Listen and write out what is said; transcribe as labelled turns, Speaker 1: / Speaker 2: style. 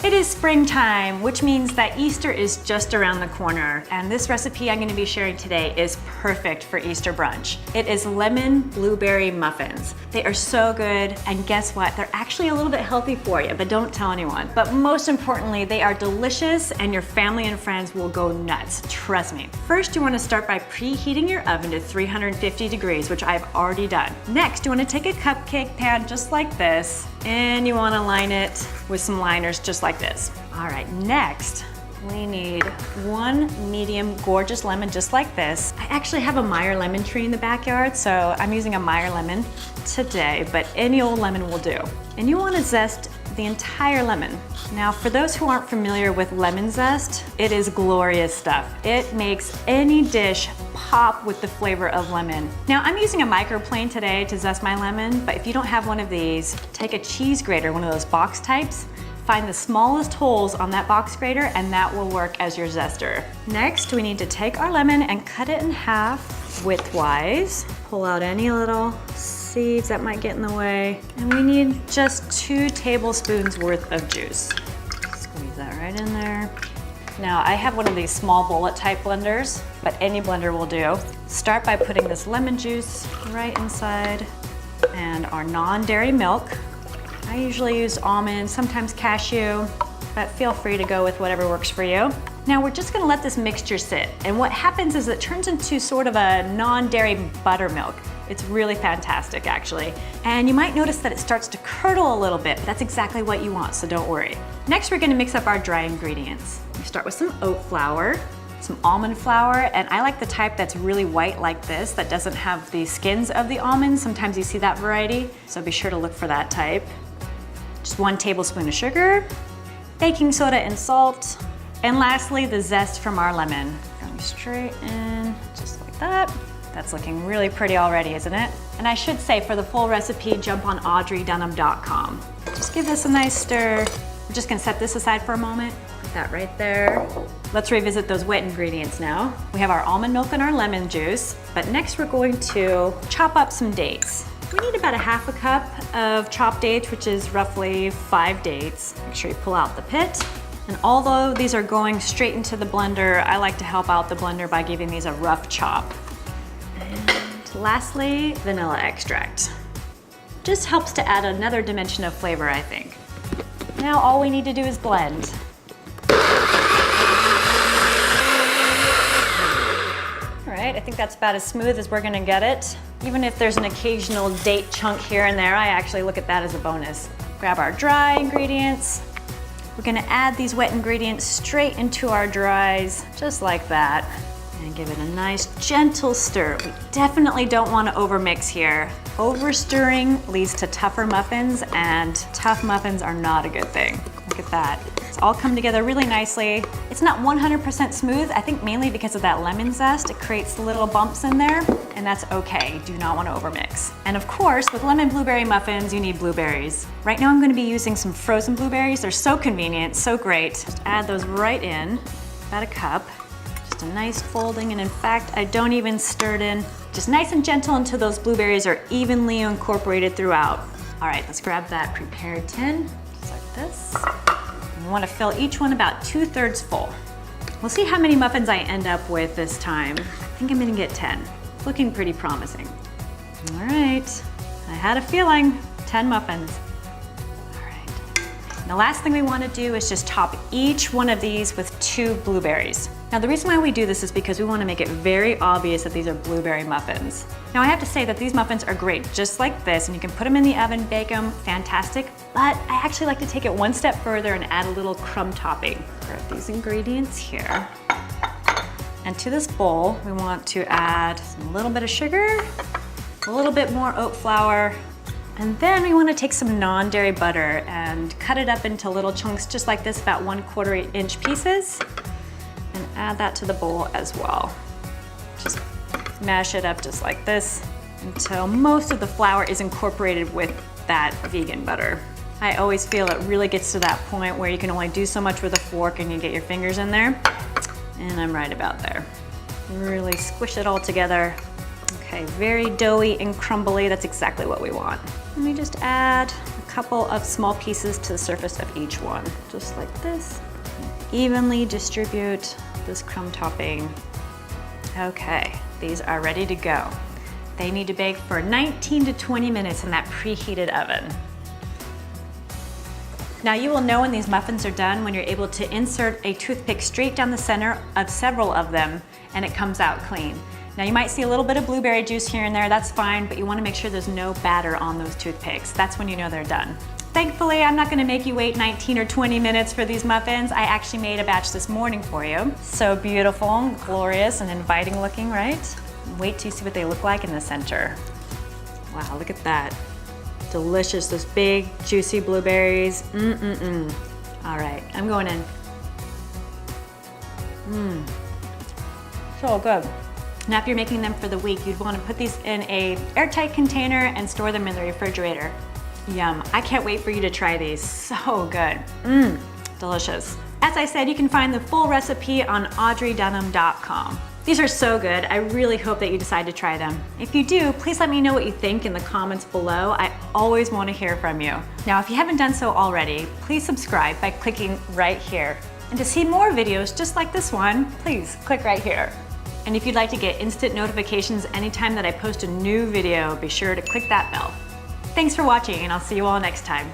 Speaker 1: It is springtime, which means that Easter is just around the corner. And this recipe I'm gonna be sharing today is perfect for Easter brunch. It is lemon blueberry muffins. They are so good, and guess what? They're actually a little bit healthy for you, but don't tell anyone. But most importantly, they are delicious and your family and friends will go nuts, trust me. First, you wanna start by preheating your oven to 350 degrees, which I've already done. Next, you wanna take a cupcake pan just like this, and you wanna line it with some liners just like this. All right, next, we need one medium gorgeous lemon just like this. I actually have a Meyer lemon tree in the backyard, so I'm using a Meyer lemon today, but any old lemon will do. And you wanna zest the entire lemon. Now, for those who aren't familiar with lemon zest, it is glorious stuff. It makes any dish pop with the flavor of lemon. Now, I'm using a microplane today to zest my lemon, but if you don't have one of these, take a cheese grater, one of those box types, find the smallest holes on that box grater, and that will work as your zester. Next, we need to take our lemon and cut it in half widthwise. Pull out any little seeds that might get in the way. And we need just 2 tablespoons worth of juice. Squeeze that right in there. Now, I have one of these small bullet type blenders, but any blender will do. Start by putting this lemon juice right inside and our non-dairy milk. I usually use almond, sometimes cashew, but feel free to go with whatever works for you. Now we're just gonna let this mixture sit, and what happens is it turns into sort of a non-dairy buttermilk. It's really fantastic, actually. And you might notice that it starts to curdle a little bit, but that's exactly what you want, so don't worry. Next, we're gonna mix up our dry ingredients. We start with some oat flour, some almond flour, and I like the type that's really white like this, that doesn't have the skins of the almonds. Sometimes you see that variety, so be sure to look for that type. Just 1 tablespoon of sugar, baking soda and salt, and lastly, the zest from our lemon. Going straight in, just like that. That's looking really pretty already, isn't it? And I should say, for the full recipe, jump on AUDREYDUNHAM.com. Just give this a nice stir. We're just gonna set this aside for a moment. Put that right there. Let's revisit those wet ingredients now. We have our almond milk and our lemon juice, but next we're going to chop up some dates. We need about a half a cup of chopped dates, which is roughly 5 dates. Make sure you pull out the pit. And although these are going straight into the blender, I like to help out the blender by giving these a rough chop. And lastly, vanilla extract. Just helps to add another dimension of flavor, I think. Now all we need to do is blend. All right, I think that's about as smooth as we're gonna get it. Even if there's an occasional date chunk here and there, I actually look at that as a bonus. Grab our dry ingredients. We're gonna add these wet ingredients straight into our dries, just like that, and give it a nice gentle stir. We definitely don't wanna overmix here. Over-stirring leads to tougher muffins, and tough muffins are not a good thing. Look at that. It's all come together really nicely. It's not 100% smooth, I think mainly because of that lemon zest. It creates little bumps in there, and that's okay. You do not want to overmix. And of course, with lemon blueberry muffins, you need blueberries. Right now I'm going to be using some frozen blueberries. They're so convenient, so great. Just add those right in, about a cup. Just a nice folding, and in fact, I don't even stir it in. Just nice and gentle until those blueberries are evenly incorporated throughout. All right, let's grab that prepared tin, just like this. We want to fill each one about 2/3 full. We'll see how many muffins I end up with this time. I think I'm gonna get 10. It's looking pretty promising. All right, I had a feeling, 10 muffins. All right. And the last thing we want to do is just top each one of these with 2 blueberries. Now the reason why we do this is because we want to make it very obvious that these are blueberry muffins. Now I have to say that these muffins are great just like this, and you can put them in the oven, bake them, fantastic, but I actually like to take it one step further and add a little crumb topping. Grab these ingredients here. And to this bowl, we want to add a little bit of sugar, a little bit more oat flour, and then we want to take some non-dairy butter and cut it up into little chunks just like this, about 1/4 inch pieces, and add that to the bowl as well. Just mash it up just like this until most of the flour is incorporated with that vegan butter. I always feel it really gets to that point where you can only do so much with a fork and you get your fingers in there. And I'm right about there. Really squish it all together. Okay, very doughy and crumbly. That's exactly what we want. Let me just add a couple of small pieces to the surface of each one, just like this. Evenly distribute this crumb topping. Okay, these are ready to go. They need to bake for 19 to 20 minutes in that preheated oven. Now you will know when these muffins are done when you're able to insert a toothpick straight down the center of several of them and it comes out clean. Now you might see a little bit of blueberry juice here and there, that's fine, but you want to make sure there's no batter on those toothpicks. That's when you know they're done. Thankfully, I'm not going to make you wait 19 or 20 minutes for these muffins. I actually made a batch this morning for you. So beautiful, glorious, and inviting looking, right? Wait till you see what they look like in the center. Wow, look at that. Delicious, those big, juicy blueberries. All right, I'm going in. So good. Now if you're making them for the week, you'd want to put these in a airtight container and store them in the refrigerator. Yum, I can't wait for you to try these. So good, delicious. As I said, you can find the full recipe on AUDREYDUNHAM.com. These are so good. I really hope that you decide to try them. If you do, please let me know what you think in the comments below. I always want to hear from you. Now, if you haven't done so already, please subscribe by clicking right here. And to see more videos just like this one, please click right here. And if you'd like to get instant notifications anytime that I post a new video, be sure to click that bell. Thanks for watching, and I'll see you all next time.